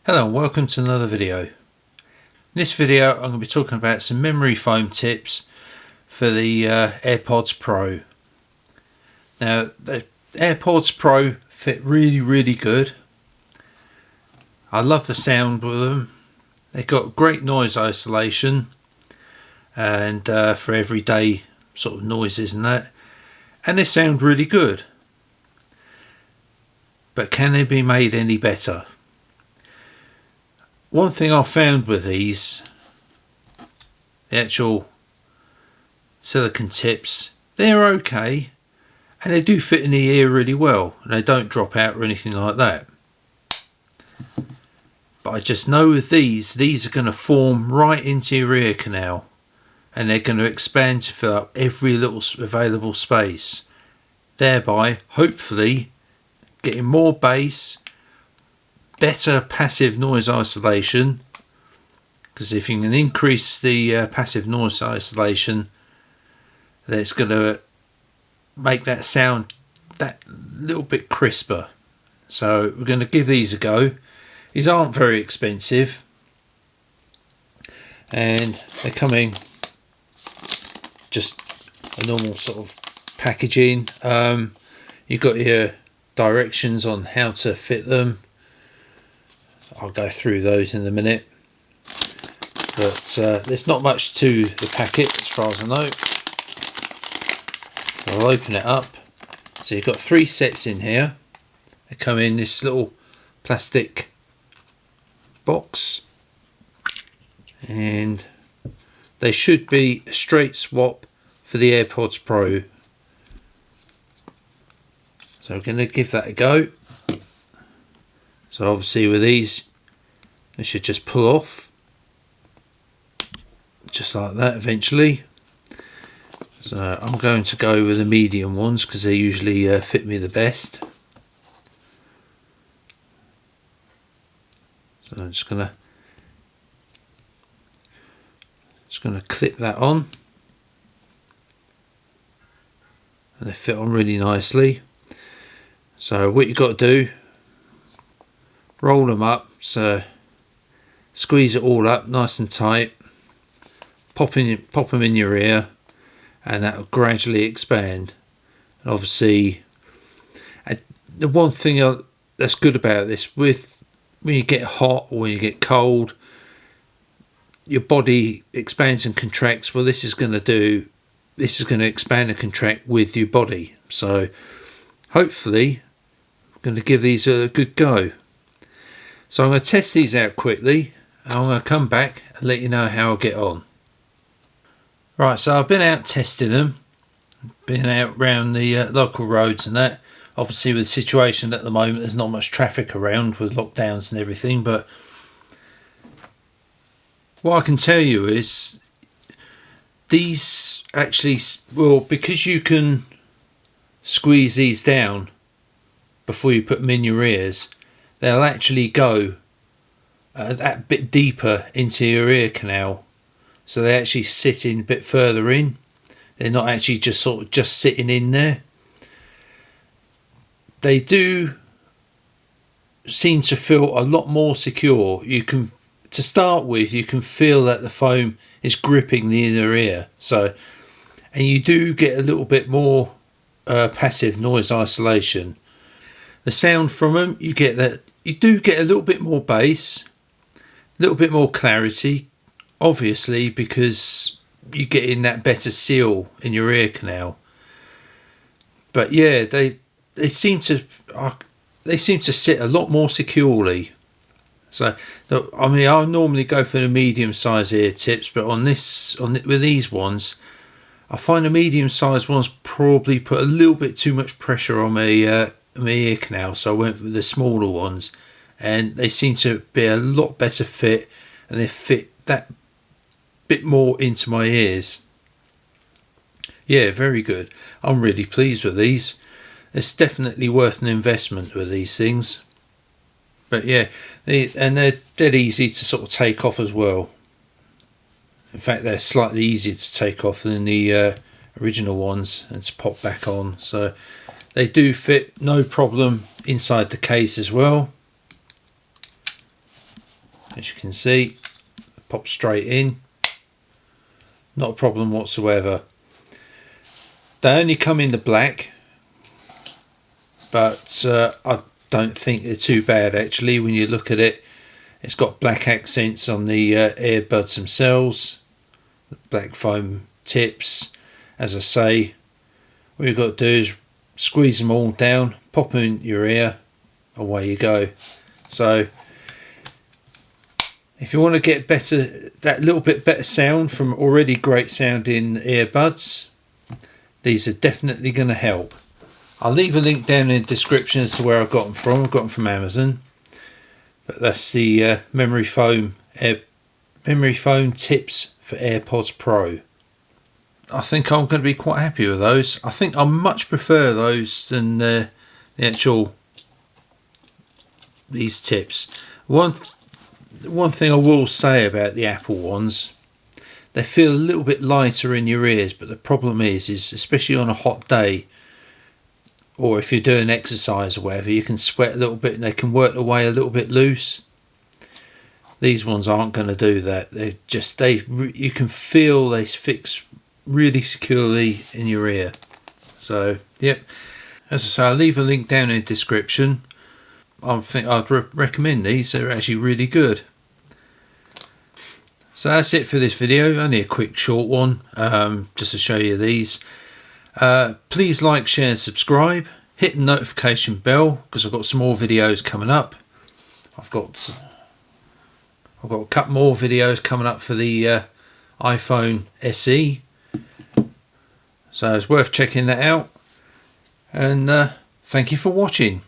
Hello and welcome to another video. In this video I'm going to be talking about some memory foam tips for the Airpods Pro. Now the Airpods Pro fit really good. I love the sound with them. They've got great noise isolation and for everyday sort of noises and that. And they sound really good. But can they be made any better? One thing I found with these, the actual silicone tips, they're okay and they do fit in the ear really well and they don't drop out or anything like that. But I just know with these are going to form right into your ear canal and they're going to expand to fill up every little available space, thereby hopefully getting more bass, better passive noise isolation, because if you can increase the passive noise isolation, then it's going to make that sound that little bit crisper. So we're going to give these a go. These aren't very expensive and they come in just a normal sort of packaging. You've got your directions on how to fit them. I'll go through those in a minute, but there's not much to the packet as far as I know. I'll open it up. So you've got 3 sets in here. They come in this little plastic box and they should be a straight swap for the AirPods Pro. So we're going to give that a go. So obviously with these, they should just pull off, just like that eventually. So I'm going to go with the medium ones because they usually fit me the best. So I'm just gonna clip that on, and they fit on really nicely. So what you've got to do, roll them up, so squeeze it all up nice and tight, pop them in your ear, and that will gradually expand. And obviously, the one thing that's good about this, when you get hot or when you get cold, your body expands and contracts. Well, this is going to expand and contract with your body. So hopefully I'm going to give these a good go. So I'm going to test these out quickly and I'm going to come back and let you know how I get on. Right, so I've been out testing them, been out around the local roads and that. Obviously with the situation at the moment there's not much traffic around with lockdowns and everything, but what I can tell you is these actually, well, because you can squeeze these down before you put them in your ears, they'll actually go that bit deeper into your ear canal. So they actually sit in a bit further in. They're not actually just sitting in there. They do seem to feel a lot more secure. To start with, you can feel that the foam is gripping the inner ear. So, and you do get a little bit more passive noise isolation. The sound from them, you do get a little bit more bass, a little bit more clarity, obviously because you're getting that better seal in your ear canal. But yeah, they seem to sit a lot more securely. So I mean, I normally go for the medium size ear tips, but with these ones, I find the medium sized ones probably put a little bit too much pressure on my ear canal, so I went for the smaller ones, and they seem to be a lot better fit, and they fit that bit more into my ears. Yeah, very good. I'm really pleased with these. It's definitely worth an investment with these things. But yeah, they're dead easy to sort of take off as well. In fact, they're slightly easier to take off than the original ones and to pop back on. So they do fit no problem inside the case as well. As you can see, pop straight in, not a problem whatsoever. They only come in the black, but I don't think they're too bad actually. When you look at it, it's got black accents on the earbuds themselves, black foam tips. As I say, what you've got to do is squeeze them all down, pop them in your ear, away you go. So if you want to get that little bit better sound from already great sounding earbuds, these are definitely going to help. I'll leave a link down in the description as to where I got them from. I've got them from Amazon. But that's the memory foam tips for Airpods Pro. I think I'm going to be quite happy with those. I think I much prefer those than the actual these tips. One thing I will say about the Apple ones, they feel a little bit lighter in your ears, but the problem is especially on a hot day, or if you're doing exercise or whatever, you can sweat a little bit and they can work their way a little bit loose. These ones aren't going to do that. You can feel they fix really securely in your ear. So yep, as I say, I'll leave a link down in the description. I think I'd recommend these. They're actually really good. So that's it for this video. Only a quick short one, just to show you these. Please like, share and subscribe. Hit the notification bell because I've got some more videos coming up. I've got a couple more videos coming up for the iPhone SE. So it's worth checking that out. And thank you for watching.